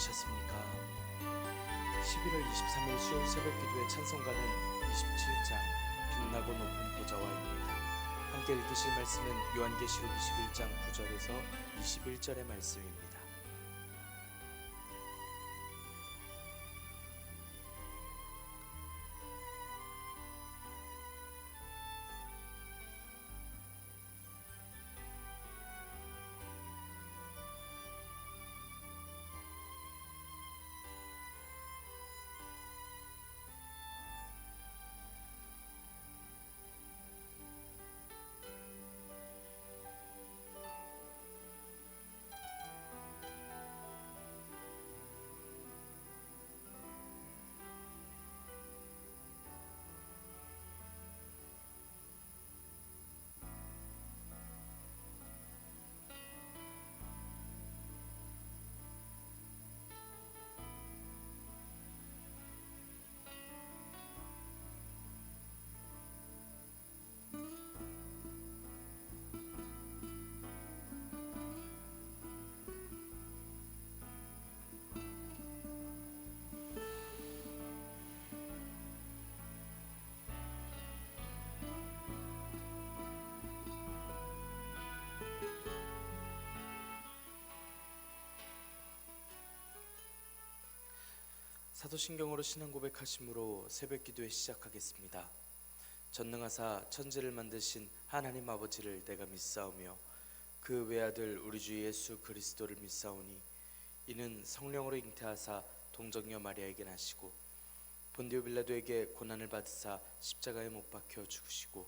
보내셨습니까? 11월 23일 수요일 새벽기도의 찬송가는 27장 빛나고 높은 보좌와입니다. 함께 읽으실 말씀은 요한계시록 21장 9절에서 21절의 말씀입니다. 사도신경으로 신앙 고백하심으로 새벽기도에 시작하겠습니다. 전능하사 천지를 만드신 하나님 아버지를 내가 믿사오며 그 외아들 우리 주 예수 그리스도를 믿사오니 이는 성령으로 잉태하사 동정녀 마리아에게 나시고 본디오 빌라도에게 고난을 받으사 십자가에 못 박혀 죽으시고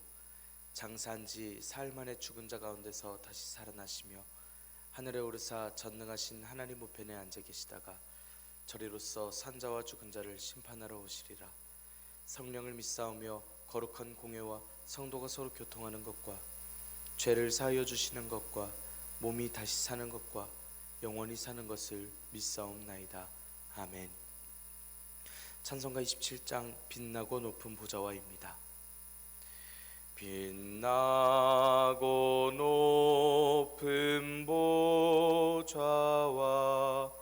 장사한 지 사흘 만에 죽은 자 가운데서 다시 살아나시며 하늘에 오르사 전능하신 하나님 우편에 앉아 계시다가 저리로서 산자와 죽은 자를 심판하러 오시리라. 성령을 믿사오며 거룩한 공회와 성도가 서로 교통하는 것과 죄를 사하여 주시는 것과 몸이 다시 사는 것과 영원히 사는 것을 믿사옵나이다. 아멘. 찬송가 27장 빛나고 높은 보좌와입니다. 빛나고 높은 보좌와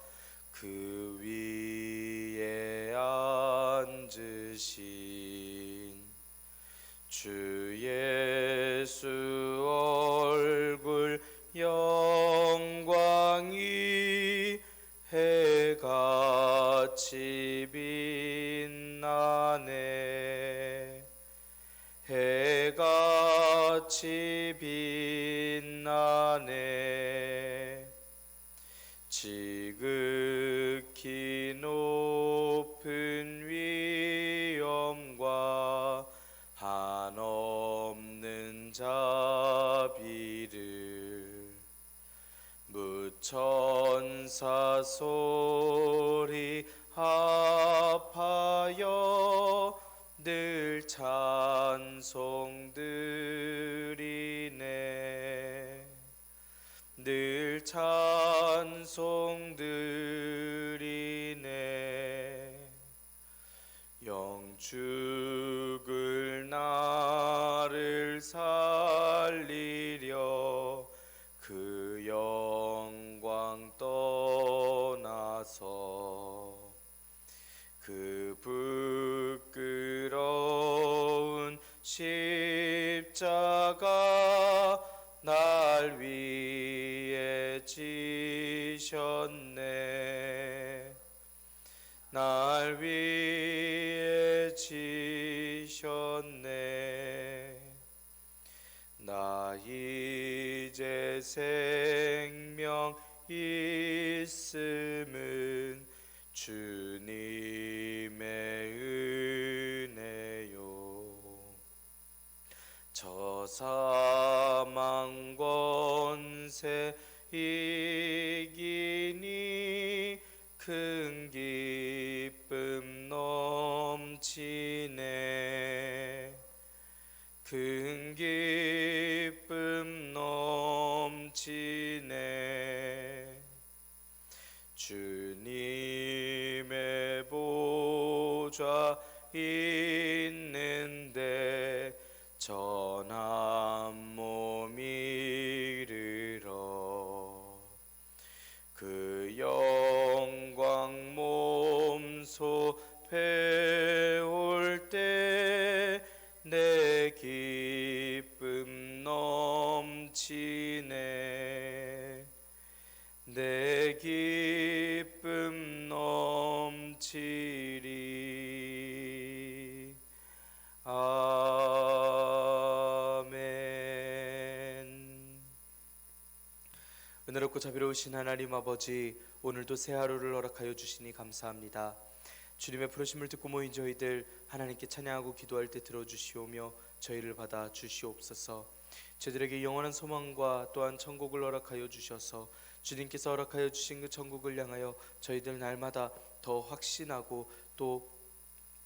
그 위에 앉으신 주 예수 얼굴 영광이 해같이 빛나네. 해같이 빛나네. 지극히 높은 위엄과 한없는 자비를 무천사 소리 합하여 늘 찬송드리네. 늘 찬송드리네. 영죽을 나를 살리려 그 영광 떠나서 그 부끄러운 십자가 날 위해 지셨네. 날 위해 지셨네. 나 이제 생명 있음은 주님의 은혜요. 저 사망 권세 이기니 큰 기쁨 넘치네. 큰 기쁨 넘치네. 주님의 보좌 있는데 전한 몸 이르러 그 영광 넘치네. 내 기쁨 넘치리. 아멘. 은혜롭고 자비로우신 하나님 아버지, 오늘도 새 하루를 허락하여 주시니 감사합니다. 주님의 부르심을 듣고 모인 저희들 하나님께 찬양하고 기도할 때 들어주시오며 저희를 받아 주시옵소서. 저희들에게 영원한 소망과 또한 천국을 허락하여 주셔서 주님께서 허락하여 주신 그 천국을 향하여 저희들 날마다 더 확신하고 또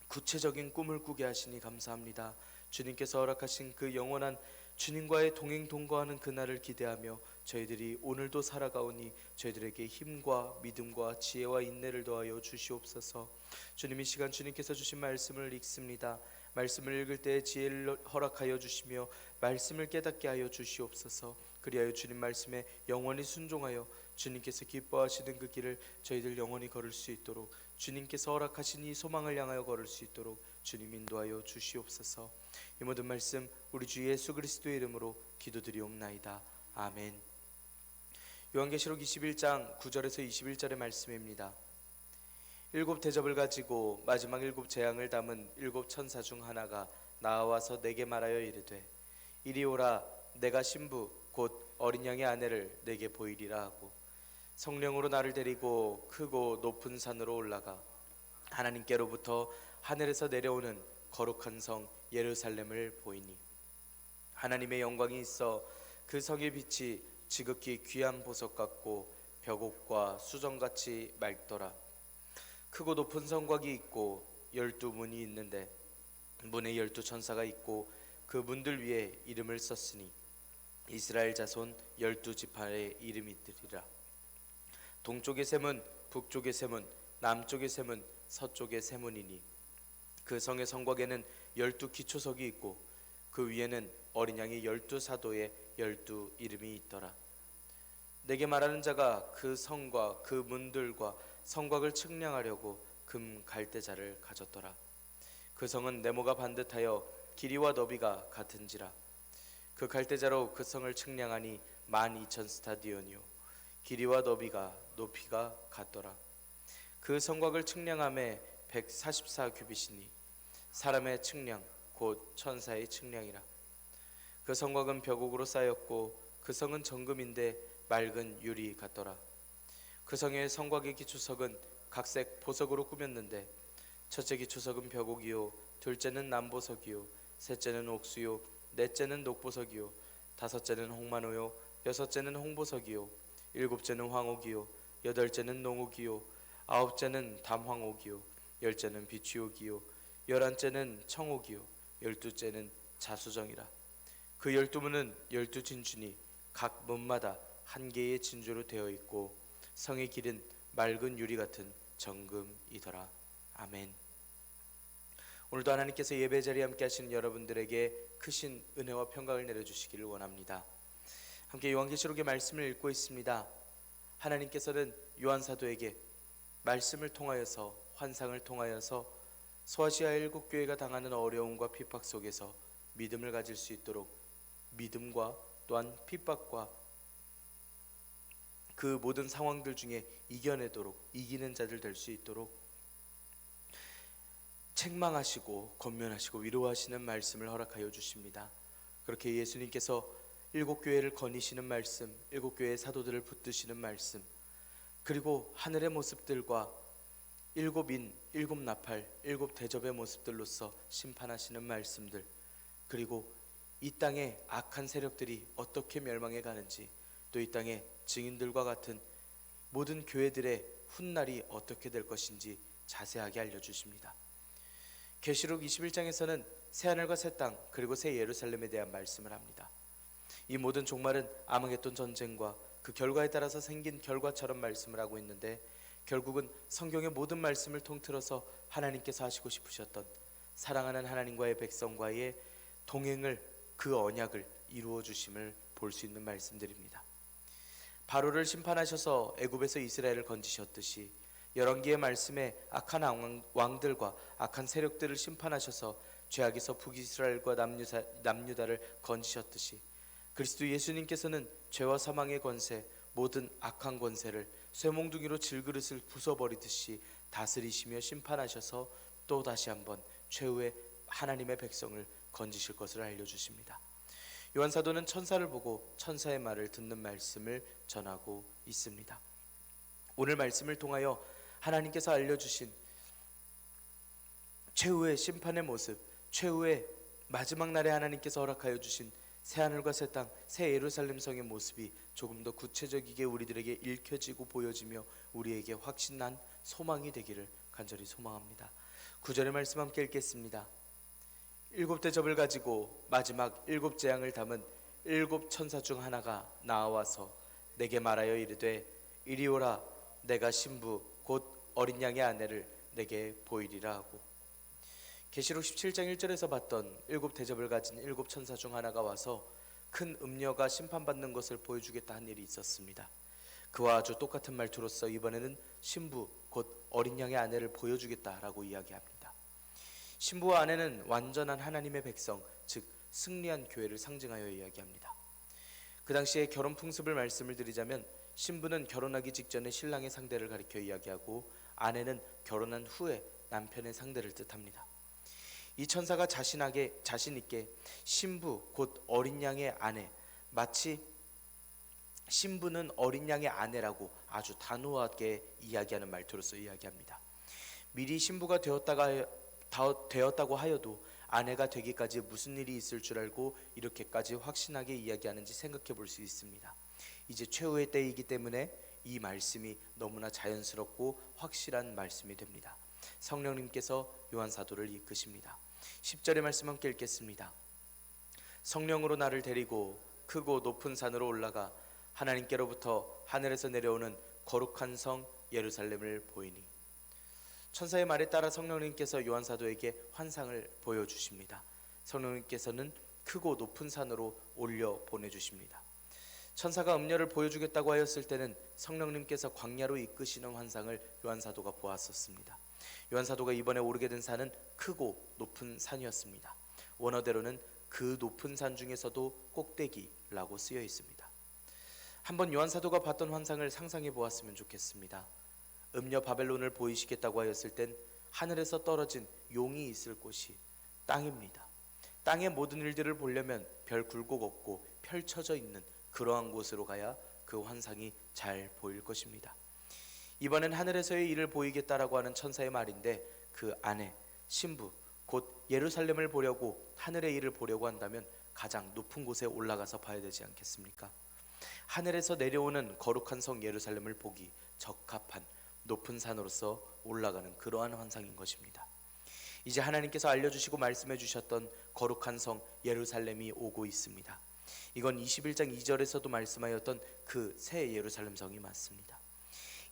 구체적인 꿈을 꾸게 하시니 감사합니다. 주님께서 허락하신 그 영원한 주님과의 동행 동거하는 그날을 기대하며 저희들이 오늘도 살아가오니 저희들에게 힘과 믿음과 지혜와 인내를 더하여 주시옵소서. 주님, 이 시간 주님께서 주신 말씀을 읽습니다. 말씀을 읽을 때 지혜를 허락하여 주시며 말씀을 깨닫게 하여 주시옵소서. 그리하여 주님 말씀에 영원히 순종하여 주님께서 기뻐하시는 그 길을 저희들 영원히 걸을 수 있도록, 주님께서 허락하신 이 소망을 향하여 걸을 수 있도록 주님 인도하여 주시옵소서. 이 모든 말씀 우리 주 예수 그리스도의 이름으로 기도드리옵나이다. 아멘. 요한계시록 21장 9절에서 21절의 말씀입니다. 7 대접을 가지고 마지막 7 재앙을 담은 7 천사 중 하나가 나와서 내게 말하여 이르되, 이리 오라. 내가 신부 곧 어린 양의 아내를 내게 보이리라 하고 성령으로 나를 데리고 크고 높은 산으로 올라가 하나님께로부터 하늘에서 내려오는 거룩한 성 예루살렘을 보이니 하나님의 영광이 있어 그 성의 빛이 지극히 귀한 보석 같고 벽옥과 수정같이 맑더라. 크고 높은 성곽이 있고 12문이 있는데 문에 12 천사가 있고 그 문들 위에 이름을 썼으니 이스라엘 자손 12 지파의 이름이 있으리라. 동쪽의 세문, 북쪽의 세문, 남쪽의 세문, 서쪽의 세문이니 그 성의 성곽에는 12 기초석이 있고 그 위에는 어린 양의 12 사도의 12 이름이 있더라. 내게 말하는 자가 그 성과 그 문들과 성곽을 측량하려고 금 갈대자를 가졌더라. 그 성은 네모가 반듯하여 길이와 너비가 같은지라. 그 갈대자로 그 성을 측량하니 12,000 스타디온이요 길이와 너비가 높이가 같더라. 그 성곽을 측량함에 144 규빗이니 사람의 측량 곧 천사의 측량이라. 그 성곽은 벽옥으로 쌓였고 그 성은 정금인데 맑은 유리 같더라. 그 성의 성곽의 기초석은 각색 보석으로 꾸몄는데 첫째 기초석은 벽옥이요 둘째는 남보석이요 셋째는 옥수요 넷째는 녹보석이요 다섯째는 홍마노요 여섯째는 홍보석이요 일곱째는 황옥이요 여덟째는 농옥이요 아홉째는 담황옥이요 열째는 비취옥이요 열한째는 청옥이요 열두째는 자수정이라. 그 12문은 12 진주니 각 문마다 한 개의 진주로 되어 있고 성의 길은 맑은 유리 같은 정금이더라. 아멘. 오늘도 하나님께서 예배 자리에 함께 하시는 여러분들에게 크신 은혜와 평강을 내려주시기를 원합니다. 함께 요한계시록의 말씀을 읽고 있습니다. 하나님께서는 요한 사도에게 말씀을 통하여서 환상을 통하여서 소아시아 7 교회가 당하는 어려움과 핍박 속에서 믿음을 가질 수 있도록 믿음과 또한 핍박과 그 모든 상황들 중에 이겨내도록 이기는 자들 될 수 있도록 책망하시고 권면하시고 위로하시는 말씀을 허락하여 주십니다. 그렇게 예수님께서 7 교회를 거니시는 말씀, 7 교회의 사도들을 붙드시는 말씀, 그리고 하늘의 모습들과 7인, 7나팔, 7 대접의 모습들로서 심판하시는 말씀들, 그리고 이 땅에 악한 세력들이 어떻게 멸망해 가는지, 또 이 땅에 증인들과 같은 모든 교회들의 훗날이 어떻게 될 것인지 자세하게 알려주십니다. 계시록 21장에서는 새하늘과 새 땅 그리고 새 예루살렘에 대한 말씀을 합니다. 이 모든 종말은 아마겟돈 전쟁과 그 결과에 따라서 생긴 결과처럼 말씀을 하고 있는데, 결국은 성경의 모든 말씀을 통틀어서 하나님께서 하시고 싶으셨던 사랑하는 하나님과의 백성과의 동행을, 그 언약을 이루어 주심을 볼 수 있는 말씀들입니다. 바로를 심판하셔서 애굽에서 이스라엘을 건지셨듯이 열왕기의 말씀에 악한 왕들과 악한 세력들을 심판하셔서 죄악에서 북이스라엘과 남유다를 건지셨듯이 그리스도 예수님께서는 죄와 사망의 권세, 모든 악한 권세를 쇠몽둥이로 질그릇을 부숴버리듯이 다스리시며 심판하셔서 또 다시 한번 최후의 하나님의 백성을 건지실 것을 알려주십니다. 요한사도는 천사를 보고 천사의 말을 듣는 말씀을 전하고 있습니다. 오늘 말씀을 통하여 하나님께서 알려주신 최후의 심판의 모습, 최후의 마지막 날에 하나님께서 허락하여 주신 새하늘과 새 땅, 새 예루살렘 성의 모습이 조금 더 구체적이게 우리들에게 읽혀지고 보여지며 우리에게 확신난 소망이 되기를 간절히 소망합니다. 9절의 말씀 함께 읽겠습니다. 7 대접을 가지고 마지막 7 재앙을 담은 7 천사 중 하나가 나와서 내게 말하여 이르되 이리 오라, 내가 신부 곧 어린 양의 아내를 내게 보이리라 하고, 계시록 17장 1절에서 봤던 7 대접을 가진 7 천사 중 하나가 와서 큰 음녀가 심판받는 것을 보여주겠다 한 일이 있었습니다. 그와 아주 똑같은 말투로서 이번에는 신부 곧 어린 양의 아내를 보여주겠다라고 이야기합니다. 신부와 아내는 완전한 하나님의 백성, 즉 승리한 교회를 상징하여 이야기합니다. 그 당시에 결혼 풍습을 말씀을 드리자면 신부는 결혼하기 직전에 신랑의 상대를 가리켜 이야기하고 아내는 결혼한 후에 남편의 상대를 뜻합니다. 이 천사가 자신 있게 신부 곧 어린 양의 아내, 마치 신부는 어린 양의 아내라고 아주 단호하게 이야기하는 말투로서 이야기합니다. 미리 신부가 되었다고 하여도 아내가 되기까지 무슨 일이 있을 줄 알고 이렇게까지 확신하게 이야기하는지 생각해 볼 수 있습니다. 이제 최후의 때이기 때문에 이 말씀이 너무나 자연스럽고 확실한 말씀이 됩니다. 성령님께서 요한사도를 이끄십니다. 10절의 말씀 함께 읽겠습니다. 성령으로 나를 데리고 크고 높은 산으로 올라가 하나님께로부터 하늘에서 내려오는 거룩한 성 예루살렘을 보이니. 천사의 말에 따라 성령님께서 요한사도에게 환상을 보여주십니다. 성령님께서는 크고 높은 산으로 올려 보내주십니다. 천사가 음녀를 보여주겠다고 하였을 때는 성령님께서 광야로 이끄시는 환상을 요한사도가 보았었습니다. 요한사도가 이번에 오르게 된 산은 크고 높은 산이었습니다. 원어대로는 그 높은 산 중에서도 꼭대기라고 쓰여 있습니다. 한번 요한사도가 봤던 환상을 상상해 보았으면 좋겠습니다. 음녀 바벨론을 보이시겠다고 하였을 땐 하늘에서 떨어진 용이 있을 곳이 땅입니다. 땅의 모든 일들을 보려면 별 굴곡 없고 펼쳐져 있는 그러한 곳으로 가야 그 환상이 잘 보일 것입니다. 이번엔 하늘에서의 일을 보이겠다라고 하는 천사의 말인데 그 아내, 신부, 곧 예루살렘을 보려고 하늘의 일을 보려고 한다면 가장 높은 곳에 올라가서 봐야 되지 않겠습니까? 하늘에서 내려오는 거룩한 성 예루살렘을 보기 적합한 높은 산으로서 올라가는 그러한 환상인 것입니다. 이제 하나님께서 알려주시고 말씀해 주셨던 거룩한 성 예루살렘이 오고 있습니다. 이건 21장 2절에서도 말씀하였던 그 새 예루살렘 성이 맞습니다.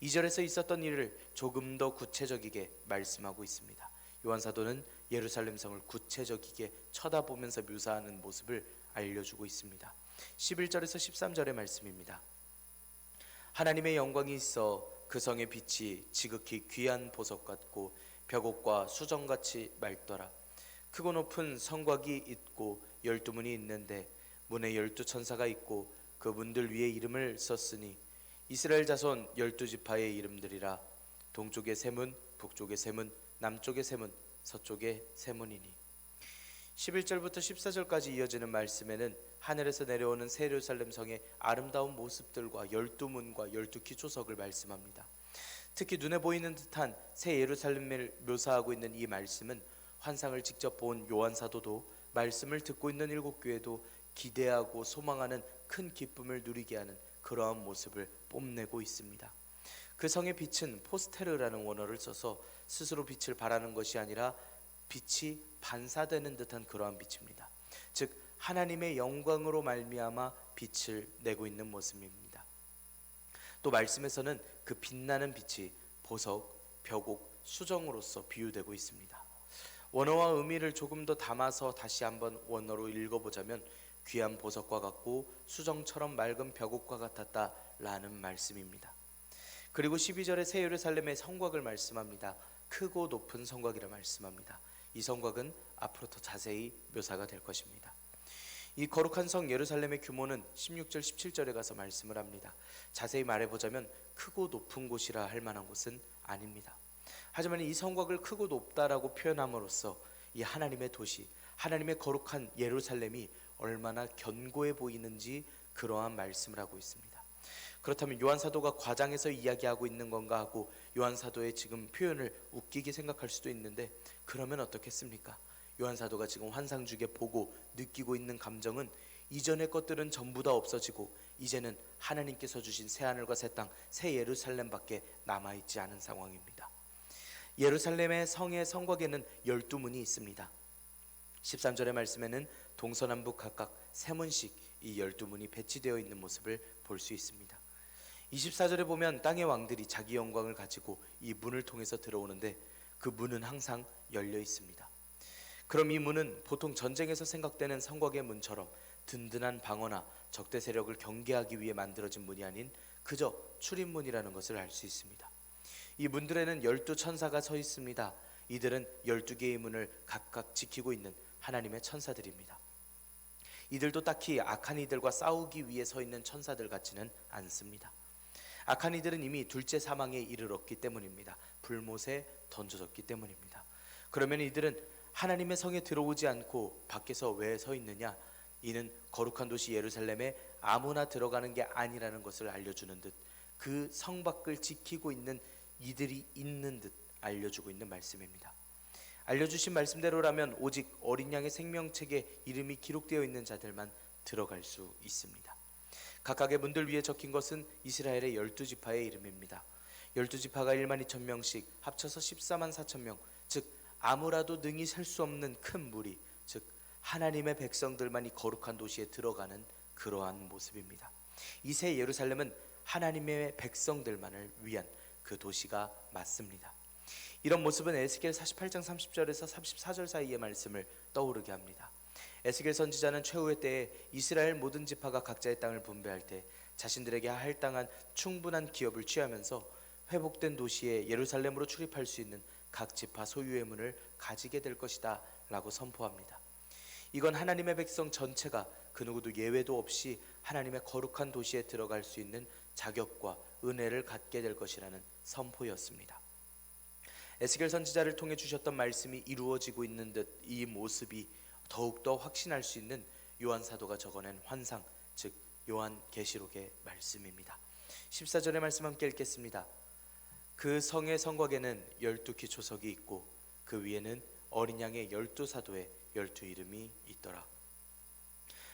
2절에서 있었던 일을 조금 더 구체적이게 말씀하고 있습니다. 요한사도는 예루살렘 성을 구체적이게 쳐다보면서 묘사하는 모습을 알려주고 있습니다. 11절에서 13절의 말씀입니다. 하나님의 영광이 있어 그 성의 빛이 지극히 귀한 보석 같고 벽옥과 수정같이 맑더라. 크고 높은 성곽이 있고 12문이 있는데 문에 12천사가 있고 그 문들 위에 이름을 썼으니 이스라엘 자손 12지파의 이름들이라. 동쪽의 세 문, 북쪽의 세 문, 남쪽의 세 문, 서쪽의 세 문이니. 11절부터 14절까지 이어지는 말씀에는 하늘에서 내려오는 새 예루살렘 성의 아름다운 모습들과 12문과 12기초석을 말씀합니다. 특히 눈에 보이는 듯한 새 예루살렘을 묘사하고 있는 이 말씀은 환상을 직접 본 요한사도도 말씀을 듣고 있는 7교회도 기대하고 소망하는 큰 기쁨을 누리게 하는 그러한 모습을 뽐내고 있습니다. 그 성의 빛은 포스테르라는 원어를 써서 스스로 빛을 발하는 것이 아니라 빛이 반사되는 듯한 그러한 빛입니다. 즉 하나님의 영광으로 말미암아 빛을 내고 있는 모습입니다. 또 말씀에서는 그 빛나는 빛이 보석, 벽옥, 수정으로서 비유되고 있습니다. 원어와 의미를 조금 더 담아서 다시 한번 원어로 읽어보자면 귀한 보석과 같고 수정처럼 맑은 벽옥과 같았다라는 말씀입니다. 그리고 12절에 새 예루살렘의 성곽을 말씀합니다. 크고 높은 성곽이라 말씀합니다. 이 성곽은 앞으로 더 자세히 묘사가 될 것입니다. 이 거룩한 성 예루살렘의 규모는 16절 17절에 가서 말씀을 합니다. 자세히 말해보자면 크고 높은 곳이라 할 만한 곳은 아닙니다. 하지만 이 성곽을 크고 높다라고 표현함으로써 이 하나님의 도시, 하나님의 거룩한 예루살렘이 얼마나 견고해 보이는지 그러한 말씀을 하고 있습니다. 그렇다면 요한 사도가 과장해서 이야기하고 있는 건가 하고 요한 사도의 지금 표현을 웃기게 생각할 수도 있는데, 그러면 어떻겠습니까? 요한 사도가 지금 환상 중에 보고 느끼고 있는 감정은 이전의 것들은 전부 다 없어지고 이제는 하나님께서 주신 새 하늘과 새 땅, 새 예루살렘밖에 남아있지 않은 상황입니다. 예루살렘의 성의 성곽에는 12문이 있습니다. 13절의 말씀에는 동서남북 각각 3문씩 이 12문이 배치되어 있는 모습을 볼 수 있습니다. 24절에 보면 땅의 왕들이 자기 영광을 가지고 이 문을 통해서 들어오는데 그 문은 항상 열려 있습니다. 그럼 이 문은 보통 전쟁에서 생각되는 성곽의 문처럼 든든한 방어나 적대 세력을 경계하기 위해 만들어진 문이 아닌 그저 출입문이라는 것을 알 수 있습니다. 이 문들에는 12천사가 서 있습니다. 이들은 12개의 문을 각각 지키고 있는 하나님의 천사들입니다. 이들도 딱히 악한 이들과 싸우기 위해 서 있는 천사들 같지는 않습니다. 악한 이들은 이미 둘째 사망에 이르렀기 때문입니다. 불못에 던져졌기 때문입니다. 그러면 이들은 하나님의 성에 들어오지 않고 밖에서 왜 서 있느냐? 이는 거룩한 도시 예루살렘에 아무나 들어가는 게 아니라는 것을 알려주는 듯, 그 성 밖을 지키고 있는 이들이 있는 듯 알려주고 있는 말씀입니다. 알려주신 말씀대로라면 오직 어린 양의 생명책에 이름이 기록되어 있는 자들만 들어갈 수 있습니다. 각각의 문들 위에 적힌 것은 이스라엘의 12지파의 이름입니다. 12지파가 1만 2천 명씩 합쳐서 14만 4천 명, 즉 아무라도 능히 셀 수 없는 큰 무리, 즉 하나님의 백성들만이 거룩한 도시에 들어가는 그러한 모습입니다. 이 새 예루살렘은 하나님의 백성들만을 위한 그 도시가 맞습니다. 이런 모습은 에스겔 48장 30절에서 34절 사이의 말씀을 떠오르게 합니다. 에스겔 선지자는 최후의 때에 이스라엘 모든 지파가 각자의 땅을 분배할 때 자신들에게 할당한 충분한 기업을 취하면서 회복된 도시에 예루살렘으로 출입할 수 있는 각 지파 소유의 문을 가지게 될 것이다 라고 선포합니다. 이건 하나님의 백성 전체가 그 누구도 예외도 없이 하나님의 거룩한 도시에 들어갈 수 있는 자격과 은혜를 갖게 될 것이라는 선포였습니다. 에스겔 선지자를 통해 주셨던 말씀이 이루어지고 있는 듯 이 모습이 더욱더 확신할 수 있는 요한 사도가 적어낸 환상, 즉 요한 계시록의 말씀입니다. 14절의 말씀 함께 읽겠습니다. 그 성의 성곽에는 12기초석이 있고 그 위에는 어린 양의 12사도의 12이름이 있더라.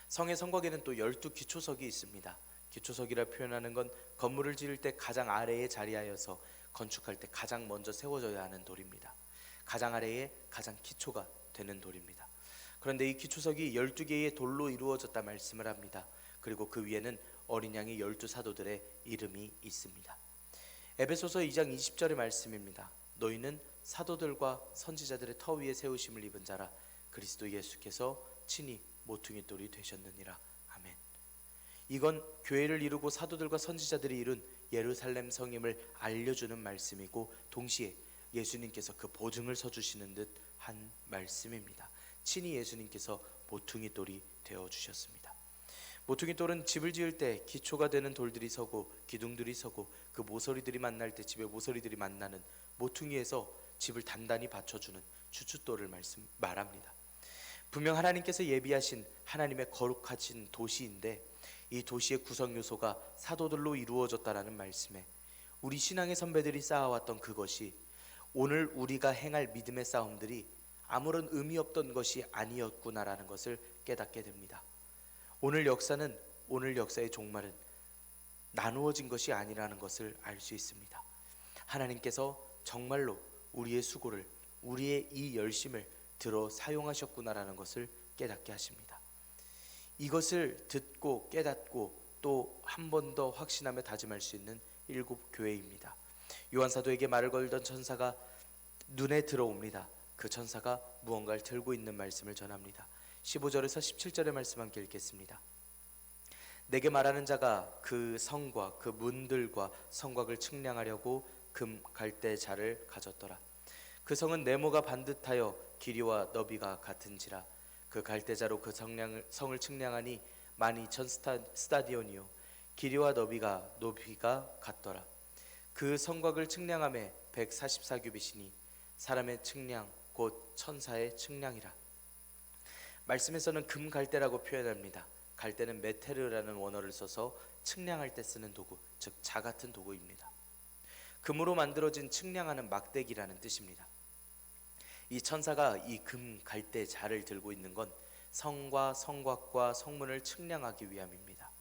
성의 성곽에는 또 12기초석이 있습니다. 기초석이라 표현하는 건 건물을 지을 때 가장 아래에 자리하여서 건축할 때 가장 먼저 세워져야 하는 돌입니다. 가장 아래에 가장 기초가 되는 돌입니다. 그런데 이 기초석이 12개의 돌로 이루어졌다 말씀을 합니다. 그리고 그 위에는 어린 양의 12사도들의 이름이 있습니다. 에베소서 2장 20절의 말씀입니다. 너희는 사도들과 선지자들의 터 위에 세우심을 입은 자라. 그리스도 예수께서 친히 모퉁이 돌이 되셨느니라. 아멘. 이건 교회를 이루고 사도들과 선지자들이 이룬 예루살렘 성임을 알려주는 말씀이고 동시에 예수님께서 그 보증을 서주시는 듯 한 말씀입니다. 친히 예수님께서 모퉁이 돌이 되어주셨습니다. 모퉁이 돌은 집을 지을 때 기초가 되는 돌들이 서고 기둥들이 서고 그 모서리들이 만날 때 집의 모서리들이 만나는 모퉁이에서 집을 단단히 받쳐주는 주춧돌을 말합니다. 분명 하나님께서 예비하신 하나님의 거룩하신 도시인데 이 도시의 구성 요소가 사도들로 이루어졌다라는 말씀에 우리 신앙의 선배들이 쌓아왔던 그것이 오늘 우리가 행할 믿음의 싸움들이 아무런 의미 없던 것이 아니었구나라는 것을 깨닫게 됩니다. 오늘 역사는, 오늘 역사의 종말은 나누어진 것이 아니라는 것을 알 수 있습니다. 하나님께서 정말로 우리의 수고를, 우리의 이 열심을 들어 사용하셨구나라는 것을 깨닫게 하십니다. 이것을 듣고 깨닫고 또 한 번 더 확신하며 다짐할 수 있는 7교회입니다. 요한사도에게 말을 걸던 천사가 눈에 들어옵니다. 그 천사가 무언가를 들고 있는 말씀을 전합니다. 15절에서 17절의 말씀 함께 읽겠습니다. 내게 말하는 자가 그 성과 그 문들과 성곽을 측량하려고 금 갈대자를 가졌더라. 그 성은 네모가 반듯하여 길이와 너비가 같은지라. 그 갈대자로 그 성을 측량하니 12,000 스타디온이요 길이와 높이가 같더라. 그 성곽을 측량함에 144규빗이니 사람의 측량 곧 천사의 측량이라. 말씀에서는 금 갈대라고 표현합니다. 갈대는 메테르라는 원어를 써서 측량할 때 쓰는 도구, 즉 자 같은 도구입니다. 금으로 만들어진 측량하는 막대기라는 뜻입니다. 이 천사가 이 금 갈대 자를 들고 있는 건 성과 성곽과 성문을 측량하기 위함입니다.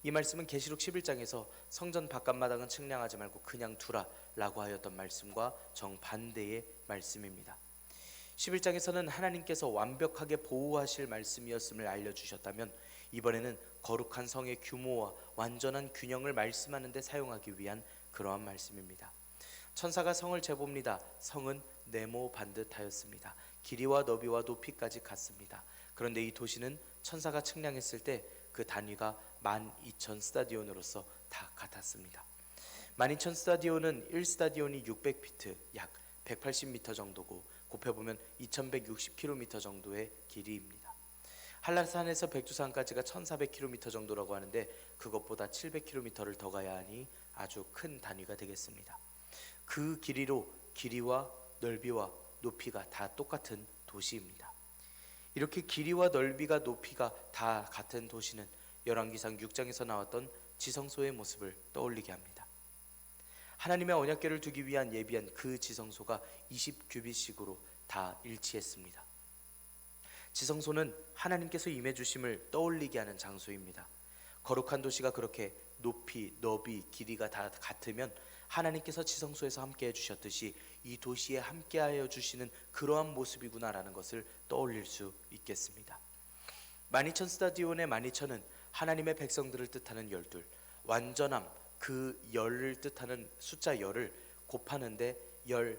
이 말씀은 계시록 11장에서 성전 바깥마당은 측량하지 말고 그냥 두라 라고 하였던 말씀과 정반대의 말씀입니다. 11장에서는 하나님께서 완벽하게 보호하실 말씀이었음을 알려주셨다면 이번에는 거룩한 성의 규모와 완전한 균형을 말씀하는 데 사용하기 위한 그러한 말씀입니다. 천사가 성을 재봅니다. 성은 네모 반듯하였습니다. 길이와 너비와 높이까지 같습니다. 그런데 이 도시는 천사가 측량했을 때 그 단위가 12,000 스타디온으로서 다 같았습니다. 12,000 스타디온은 1스타디온이 600피트 약 180m 정도고 곱해보면 2160km 정도의 길이입니다. 한라산에서 백두산까지가 1400km 정도라고 하는데 그것보다 700km를 더 가야 하니 아주 큰 단위가 되겠습니다. 그 길이로 길이와 넓이와 높이가 다 똑같은 도시입니다. 이렇게 길이와 넓이가 높이가 다 같은 도시는 열왕기상 6장에서 나왔던 지성소의 모습을 떠올리게 합니다. 하나님의 언약궤를 두기 위한 예비한 그 지성소가 20규빗씩으로 다 일치했습니다. 지성소는 하나님께서 임해 주심을 떠올리게 하는 장소입니다. 거룩한 도시가 그렇게 높이, 너비, 길이가 다 같으면 하나님께서 지성소에서 함께 해주셨듯이 이 도시에 함께하여 주시는 그러한 모습이구나라는 것을 떠올릴 수 있겠습니다. 12,000 스타디온의 12,000은 하나님의 백성들을 뜻하는 12, 완전함, 그 열을 뜻하는 숫자 열을 곱하는데 열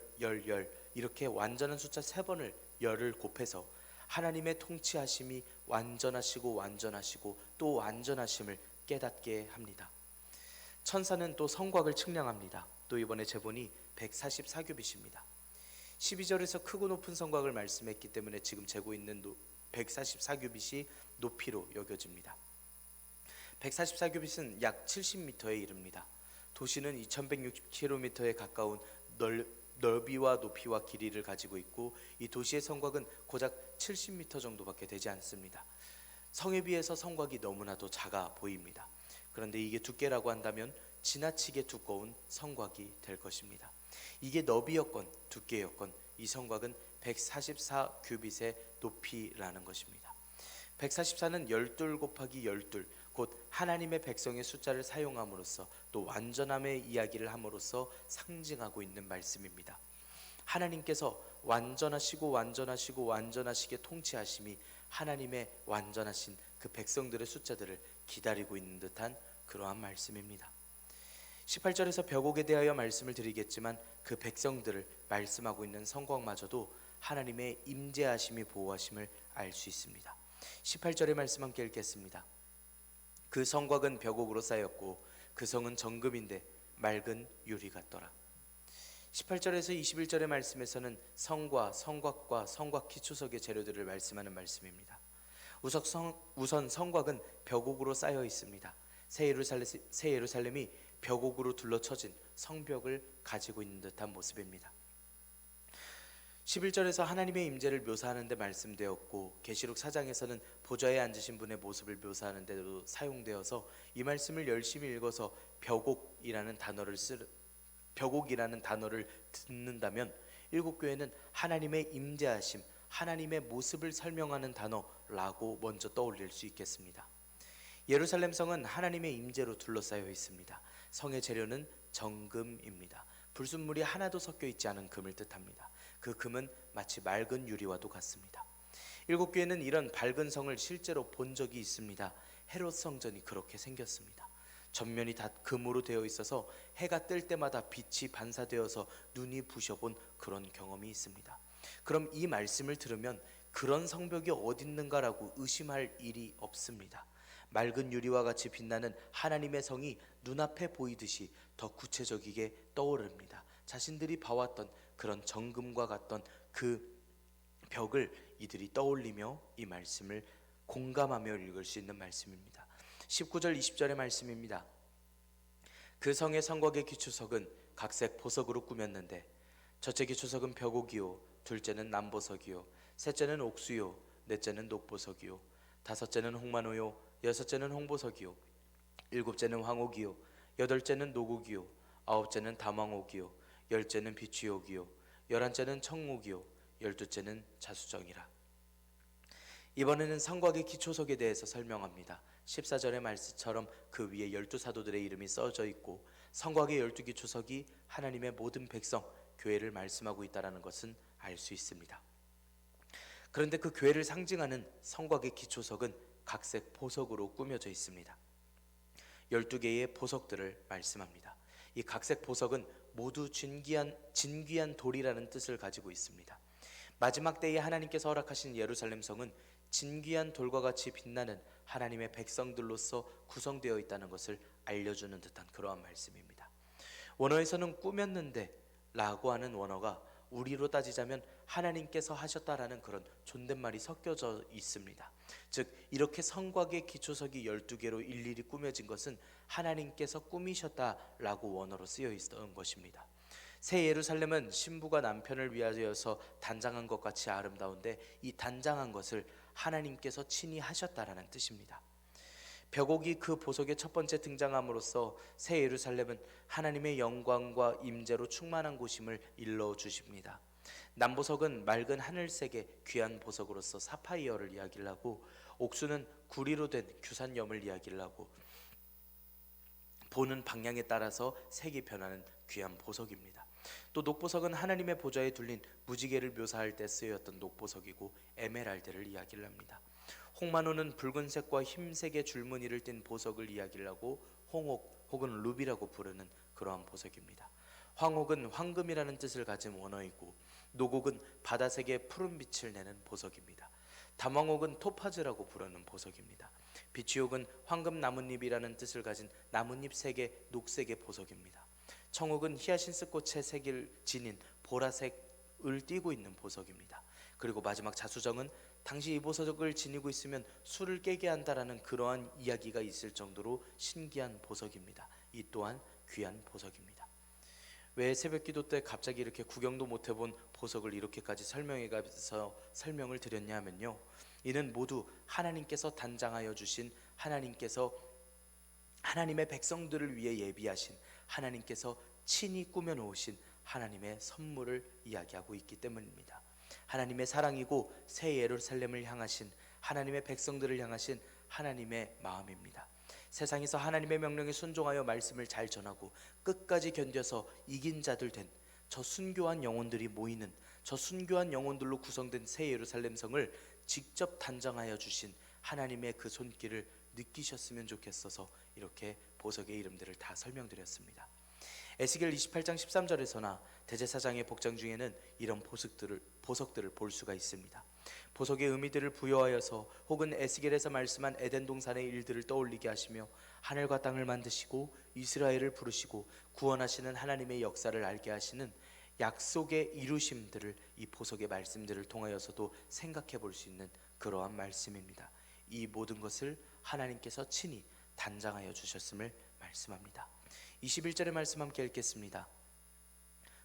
이렇게 완전한 숫자 3번을 열을 곱해서 하나님의 통치하심이 완전하시고 또 완전하심을 깨닫게 합니다. 천사는 또 성곽을 측량합니다. 또 이번에 재본이 144규빗입니다. 12절에서 크고 높은 성곽을 말씀했기 때문에 지금 재고 있는 144규빗이 높이로 여겨집니다. 144규빗은 약 70m에 이릅니다. 도시는 2160km에 가까운 넓이와 높이와 길이를 가지고 있고 이 도시의 성곽은 고작 70m 정도밖에 되지 않습니다. 성에 비해서 성곽이 너무나도 작아 보입니다. 그런데 이게 두께라고 한다면 지나치게 두꺼운 성곽이 될 것입니다. 이게 너비였건 두께였건 이 성곽은 144규빗의 높이라는 것입니다. 144는 12 곱하기 12 곧 하나님의 백성의 숫자를 사용함으로써 또 완전함의 이야기를 함으로써 상징하고 있는 말씀입니다. 하나님께서 완전하시게 통치하심이 하나님의 완전하신 그 백성들의 숫자들을 기다리고 있는 듯한 그러한 말씀입니다. 18절에서 벽옥에 대하여 말씀을 드리겠지만 그 백성들을 말씀하고 있는 성곽마저도 하나님의 임재하심이 보호하심을 알 수 있습니다. 18절의 말씀 함께 읽겠습니다. 그 성곽은 벽옥으로 쌓였고 그 성은 정금인데 맑은 유리 같더라. 18절에서 21절의 말씀에서는 성과 성곽과 성곽 기초석의 재료들을 말씀하는 말씀입니다. 우선 성곽은 벽옥으로 쌓여 있습니다. 새 예루살렘이 벽옥으로 둘러쳐진 성벽을 가지고 있는 듯한 모습입니다. 11절에서 하나님의 임재를 묘사하는 데 말씀되었고 계시록 4장에서는 보좌에 앉으신 분의 모습을 묘사하는 데도 사용되어서 이 말씀을 열심히 읽어서 벽옥이라는 단어를 듣는다면 일곱교회는 하나님의 임재하심, 하나님의 모습을 설명하는 단어라고 먼저 떠올릴 수 있겠습니다. 예루살렘 성은 하나님의 임재로 둘러싸여 있습니다. 성의 재료는 정금입니다. 불순물이 하나도 섞여 있지 않은 금을 뜻합니다. 그 금은 마치 맑은 유리와도 같습니다. 일곱교회는 이런 밝은 성을 실제로 본 적이 있습니다. 헤롯 성전이 그렇게 생겼습니다. 전면이 다 금으로 되어 있어서 해가 뜰 때마다 빛이 반사되어서 눈이 부셔본 그런 경험이 있습니다. 그럼 이 말씀을 들으면 그런 성벽이 어디 있는가라고 의심할 일이 없습니다. 맑은 유리와 같이 빛나는 하나님의 성이 눈앞에 보이듯이 더 구체적이게 떠오릅니다. 자신들이 봐왔던 그런 정금과 같던 그 벽을 이들이 떠올리며 이 말씀을 공감하며 읽을 수 있는 말씀입니다. 19절 20절의 말씀입니다. 그 성의 성곽의 기초석은 각색 보석으로 꾸몄는데 첫째 기초석은 벽옥이요 둘째는 남보석이요 셋째는 옥수요 넷째는 녹보석이요 다섯째는 홍만호요 여섯째는 홍보석이요 일곱째는 황옥이요 여덟째는 노곡이요 아홉째는 담황옥이요 열째는 비취옥이요 열한째는 청옥이요 열두째는 자수정이라. 이번에는 성곽의 기초석에 대해서 설명합니다. 14절의 말씀처럼 그 위에 12사도들의 이름이 써져 있고 성곽의 12기초석이 하나님의 모든 백성, 교회를 말씀하고 있다는 것은 알 수 있습니다. 그런데 그 교회를 상징하는 성곽의 기초석은 각색 보석으로 꾸며져 있습니다. 12개의 보석들을 말씀합니다. 이 각색 보석은 모두 진귀한 돌이라는 뜻을 가지고 있습니다. 마지막 때에 하나님께서 허락하신 예루살렘 성은 진귀한 돌과 같이 빛나는 하나님의 백성들로서 구성되어 있다는 것을 알려주는 듯한 그러한 말씀입니다. 원어에서는 꾸몄는데 라고 하는 원어가 우리로 따지자면 하나님께서 하셨다라는 그런 존댓말이 섞여져 있습니다. 즉 이렇게 성곽의 기초석이 12개로 일일이 꾸며진 것은 하나님께서 꾸미셨다라고 원어로 쓰여 있던 것입니다. 새 예루살렘은 신부가 남편을 위하여서 단장한 것 같이 아름다운데 이 단장한 것을 하나님께서 친히 하셨다라는 뜻입니다. 벽옥이 그 보석의 첫 번째 등장함으로써 새 예루살렘은 하나님의 영광과 임재로 충만한 곳임을 일러 주십니다. 남보석은 맑은 하늘색의 귀한 보석으로서 사파이어를 이야기를 하고 옥수는 구리로 된 규산염을 이야기를 하고 보는 방향에 따라서 색이 변하는 귀한 보석입니다. 또 녹보석은 하나님의 보좌에 둘린 무지개를 묘사할 때 쓰였던 녹보석이고 에메랄드를 이야기를 합니다. 홍만호는 붉은색과 흰색의 줄무늬를 띤 보석을 이야기를 하고 홍옥 혹은 루비라고 부르는 그러한 보석입니다. 황옥은 황금이라는 뜻을 가진 원어이고 노곡은 바다색의 푸른 빛을 내는 보석입니다. 담황옥은 토파즈라고 부르는 보석입니다. 비취옥은 황금 나뭇잎이라는 뜻을 가진 나뭇잎색의 녹색의 보석입니다. 청옥은 히아신스 꽃의 색을 지닌 보라색을 띠고 있는 보석입니다. 그리고 마지막 자수정은 당시 이 보석을 지니고 있으면 술을 깨게 한다라는 그러한 이야기가 있을 정도로 신기한 보석입니다. 이 또한 귀한 보석입니다. 왜 새벽기도 때 갑자기 이렇게 구경도 못 해본 보석을 이렇게까지 설명을 드렸냐 하면요, 이는 모두 하나님께서 단장하여 주신, 하나님께서 하나님의 백성들을 위해 예비하신, 하나님께서 친히 꾸며놓으신 하나님의 선물을 이야기하고 있기 때문입니다. 하나님의 사랑이고 새 예루살렘을 향하신, 하나님의 백성들을 향하신 하나님의 마음입니다. 세상에서 하나님의 명령에 순종하여 말씀을 잘 전하고 끝까지 견뎌서 이긴 자들 된 저 순교한 영혼들이 모이는, 저 순교한 영혼들로 구성된 새 예루살렘 성을 직접 단장하여 주신 하나님의 그 손길을 느끼셨으면 좋겠어서 이렇게 보석의 이름들을 다 설명드렸습니다. 에스겔 28장 13절에서나 대제사장의 복장 중에는 이런 보석들을 볼 수가 있습니다. 보석의 의미들을 부여하여서 혹은 에스겔에서 말씀한 에덴 동산의 일들을 떠올리게 하시며 하늘과 땅을 만드시고 이스라엘을 부르시고 구원하시는 하나님의 역사를 알게 하시는 약속의 이루심들을 이 보석의 말씀들을 통하여서도 생각해 볼 수 있는 그러한 말씀입니다. 이 모든 것을 하나님께서 친히 단장하여 주셨음을 말씀합니다. 21절의 말씀 함께 읽겠습니다.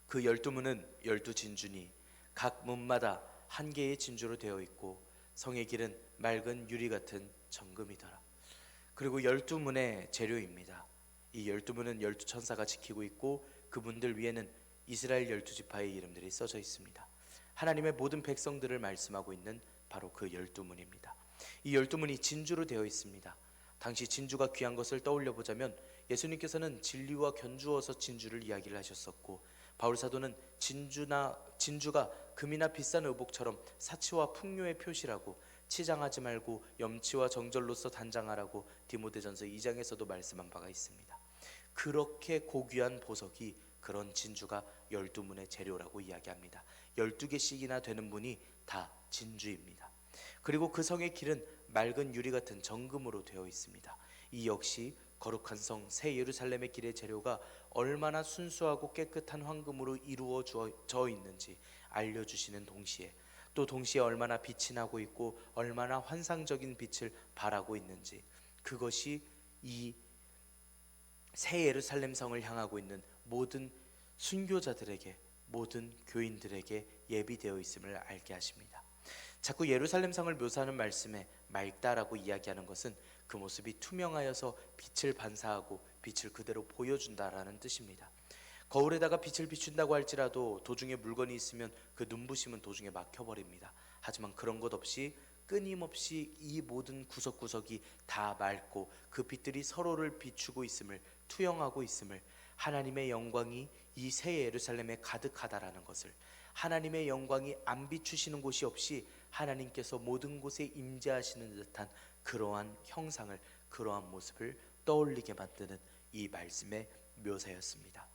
그 12문은 12진주니 각 문마다 한 개의 진주로 되어 있고 성의 길은 맑은 유리 같은 정금이더라. 그리고 12문의 재료입니다. 이 12문은 12천사가 지키고 있고 그 문들 위에는 이스라엘 12지파의 이름들이 써져 있습니다. 하나님의 모든 백성들을 말씀하고 있는 바로 그 12문입니다. 이 12문이 진주로 되어 있습니다. 당시 진주가 귀한 것을 떠올려 보자면 예수님께서는 진리와 견주어서 진주를 이야기를 하셨었고, 바울 사도는 진주가 금이나 비싼 의복처럼 사치와 풍요의 표시라고, 치장하지 말고 염치와 정절로서 단장하라고 디모데전서 2장에서도 말씀한 바가 있습니다. 그렇게 고귀한 보석이, 그런 진주가 12문의 재료라고 이야기합니다. 12개씩이나 되는 문이 다 진주입니다. 그리고 그 성의 길은 맑은 유리 같은 정금으로 되어 있습니다. 이 역시 거룩한 성 새 예루살렘의 길의 재료가 얼마나 순수하고 깨끗한 황금으로 이루어져 있는지 알려주시는 동시에 또 동시에 얼마나 빛이 나고 있고 얼마나 환상적인 빛을 발하고 있는지, 그것이 이 새 예루살렘 성을 향하고 있는 모든 순교자들에게, 모든 교인들에게 예비되어 있음을 알게 하십니다. 자꾸 예루살렘 성을 묘사하는 말씀에 맑다라고 이야기하는 것은 그 모습이 투명하여서 빛을 반사하고 빛을 그대로 보여준다라는 뜻입니다. 거울에다가 빛을 비춘다고 할지라도 도중에 물건이 있으면 그 눈부심은 도중에 막혀버립니다. 하지만 그런 것 없이 끊임없이 이 모든 구석구석이 다 맑고 그 빛들이 서로를 비추고 있음을, 투영하고 있음을, 하나님의 영광이 이 새 예루살렘에 가득하다라는 것을, 하나님의 영광이 안 비추시는 곳이 없이 하나님께서 모든 곳에 임재하시는 듯한 그러한 형상을, 그러한 모습을 떠올리게 만드는 이 말씀의 묘사였습니다.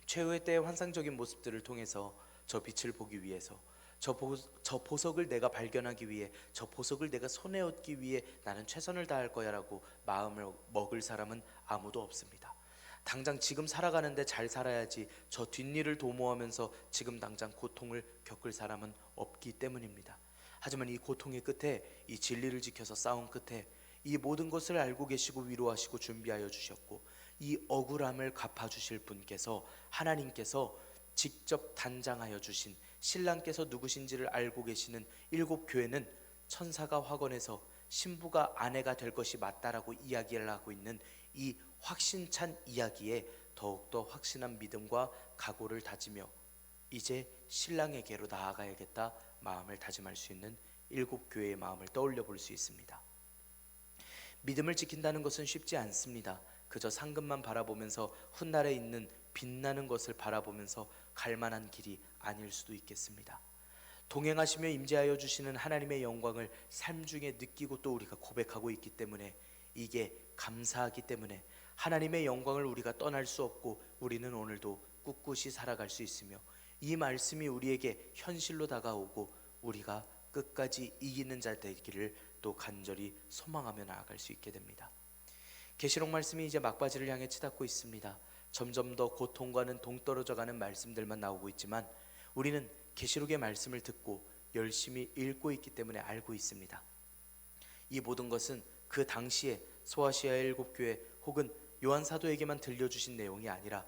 최후의 때의 환상적인 모습들을 통해서 저 빛을 보기 위해서, 저 보석을 내가 발견하기 위해, 저 보석을 내가 손에 얻기 위해 나는 최선을 다할 거야 라고 마음을 먹을 사람은 아무도 없습니다. 당장 지금 살아가는데 잘 살아야지, 저 뒷일을 도모하면서 지금 당장 고통을 겪을 사람은 없기 때문입니다. 하지만 이 고통의 끝에, 이 진리를 지켜서 싸운 끝에 이 모든 것을 알고 계시고 위로하시고 준비하여 주셨고, 이 억울함을 갚아주실 분께서, 하나님께서 직접 단장하여 주신, 신랑께서 누구신지를 알고 계시는 일곱 교회는 천사가 확언해서 신부가 아내가 될 것이 맞다라고 이야기를 하고 있는 이 확신찬 이야기에 더욱더 확신한 믿음과 각오를 다지며 이제 신랑에게로 나아가야겠다 마음을 다짐할 수 있는 일곱 교회의 마음을 떠올려 볼 수 있습니다. 믿음을 지킨다는 것은 쉽지 않습니다. 그저 상급만 바라보면서 훗날에 있는 빛나는 것을 바라보면서 갈 만한 길이 아닐 수도 있겠습니다. 동행하시며 임재하여 주시는 하나님의 영광을 삶 중에 느끼고 또 우리가 고백하고 있기 때문에, 이게 감사하기 때문에 하나님의 영광을 우리가 떠날 수 없고 우리는 오늘도 꿋꿋이 살아갈 수 있으며, 이 말씀이 우리에게 현실로 다가오고 우리가 끝까지 이기는 자 되기를 또 간절히 소망하며 나아갈 수 있게 됩니다. 계시록 말씀이 이제 막바지를 향해 치닫고 있습니다. 점점 더 고통과는 동떨어져가는 말씀들만 나오고 있지만 우리는 계시록의 말씀을 듣고 열심히 읽고 있기 때문에 알고 있습니다. 이 모든 것은 그 당시에 소아시아의 일곱 교회 혹은 요한 사도에게만 들려주신 내용이 아니라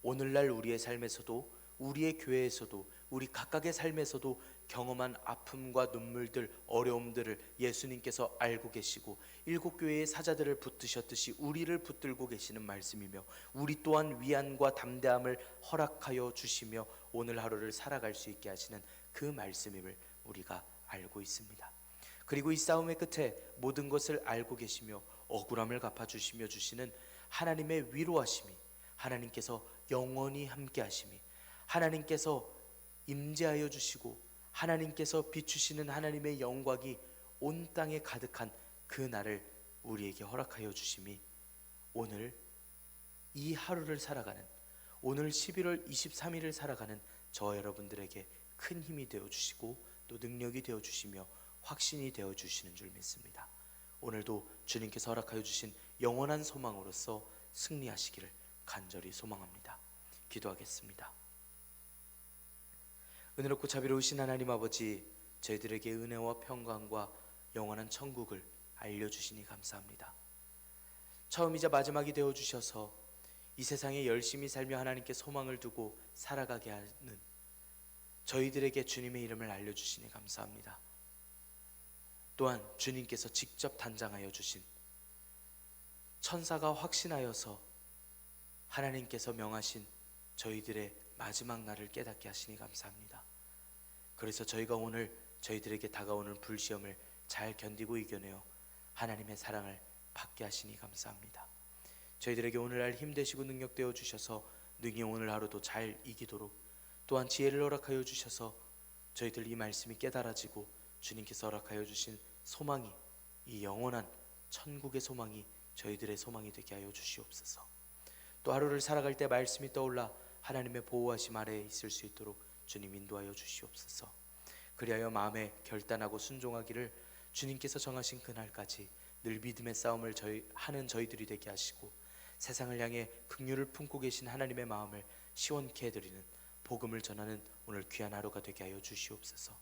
오늘날 우리의 삶에서도, 우리의 교회에서도, 우리 각각의 삶에서도 경험한 아픔과 눈물들, 어려움들을 예수님께서 알고 계시고 일곱 교회의 사자들을 붙드셨듯이 우리를 붙들고 계시는 말씀이며, 우리 또한 위안과 담대함을 허락하여 주시며 오늘 하루를 살아갈 수 있게 하시는 그 말씀임을 우리가 알고 있습니다. 그리고 이 싸움의 끝에 모든 것을 알고 계시며 억울함을 갚아주시며 주시는 하나님의 위로하심이, 하나님께서 영원히 함께 하심이, 하나님께서 임재하여 주시고 하나님께서 비추시는 하나님의 영광이 온 땅에 가득한 그 날을 우리에게 허락하여 주심이, 오늘 이 하루를 살아가는, 오늘 11월 23일을 살아가는 저 여러분들에게 큰 힘이 되어 주시고 또 능력이 되어 주시며 확신이 되어 주시는 줄 믿습니다. 오늘도 주님께서 허락하여 주신 영원한 소망으로서 승리하시기를 간절히 소망합니다. 기도하겠습니다. 은혜롭고 자비로우신 하나님 아버지, 저희들에게 은혜와 평강과 영원한 천국을 알려주시니 감사합니다. 처음이자 마지막이 되어주셔서 이 세상에 열심히 살며 하나님께 소망을 두고 살아가게 하는 저희들에게 주님의 이름을 알려주시니 감사합니다. 또한 주님께서 직접 단장하여 주신, 천사가 확신하여서 하나님께서 명하신 저희들의 마지막 날을 깨닫게 하시니 감사합니다. 그래서 저희가 오늘 저희들에게 다가오는 불시험을 잘 견디고 이겨내어 하나님의 사랑을 받게 하시니 감사합니다. 저희들에게 오늘날 힘되시고 능력되어 주셔서 능히 오늘 하루도 잘 이기도록, 또한 지혜를 허락하여 주셔서 저희들 이 말씀이 깨달아지고 주님께서 허락하여 주신 소망이, 이 영원한 천국의 소망이 저희들의 소망이 되게 하여 주시옵소서. 또 하루를 살아갈 때 말씀이 떠올라 하나님의 보호하심 아래에 있을 수 있도록 주님 인도하여 주시옵소서. 그리하여 마음에 결단하고 순종하기를 주님께서 정하신 그날까지 늘 믿음의 싸움을 하는 저희들이 되게 하시고, 세상을 향해 긍휼을 품고 계신 하나님의 마음을 시원케 해드리는 복음을 전하는 오늘 귀한 하루가 되게 하여 주시옵소서.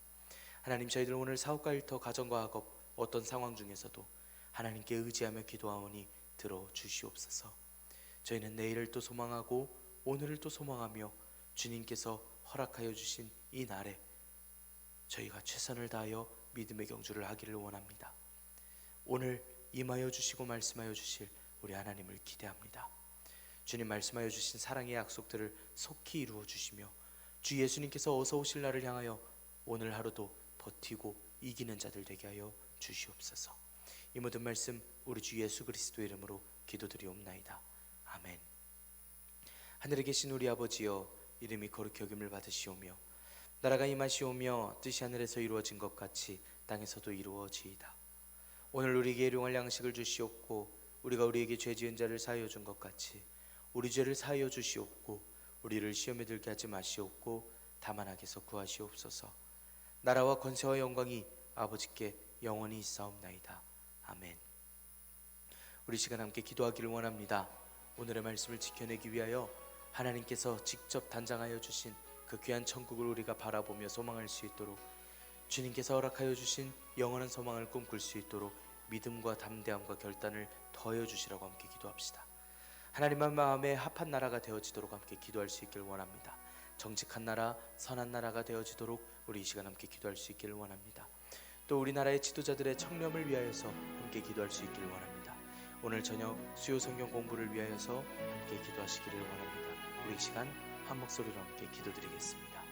하나님, 저희들 오늘 사업과 일터, 가정과 학업 어떤 상황 중에서도 하나님께 의지하며 기도하오니 들어 주시옵소서. 저희는 내일을 또 소망하고 오늘을 또 소망하며 주님께서 허락하여 주신 이 날에 저희가 최선을 다하여 믿음의 경주를 하기를 원합니다. 오늘 임하여 주시고 말씀하여 주실 우리 하나님을 기대합니다. 주님 말씀하여 주신 사랑의 약속들을 속히 이루어 주시며 주 예수님께서 어서 오실 날을 향하여 오늘 하루도 버티고 이기는 자들 되게 하여 주시옵소서. 이 모든 말씀 우리 주 예수 그리스도 이름으로 기도드리옵나이다. 아멘. 하늘에 계신 우리 아버지여, 이름이 거룩히 여김을 받으시오며 나라가 임하시오며 뜻이 하늘에서 이루어진 것 같이 땅에서도 이루어지이다. 오늘 우리에게 일용할 양식을 주시옵고 우리가 우리에게 죄 지은 자를 사하여 준 것 같이 우리 죄를 사하여 주시옵고 우리를 시험에 들게 하지 마시옵고 다만 악에서 구하시옵소서. 나라와 권세와 영광이 아버지께 영원히 있사옵나이다. 아멘. 우리 시간 함께 기도하기를 원합니다. 오늘의 말씀을 지켜내기 위하여 하나님께서 직접 단장하여 주신 그 귀한 천국을 우리가 바라보며 소망할 수 있도록, 주님께서 허락하여 주신 영원한 소망을 꿈꿀 수 있도록 믿음과 담대함과 결단을 더하여 주시라고 함께 기도합시다. 하나님의 마음에 합한 나라가 되어지도록 함께 기도할 수 있기를 원합니다. 정직한 나라, 선한 나라가 되어지도록 우리 이 시간 함께 기도할 수 있기를 원합니다. 또 우리나라의 지도자들의 청렴을 위하여서 함께 기도할 수 있기를 원합니다. 오늘 저녁 수요 성경 공부를 위하여서 함께 기도하시기를 원합니다. 우리 이 시간 한 목소리로 함께 기도드리겠습니다.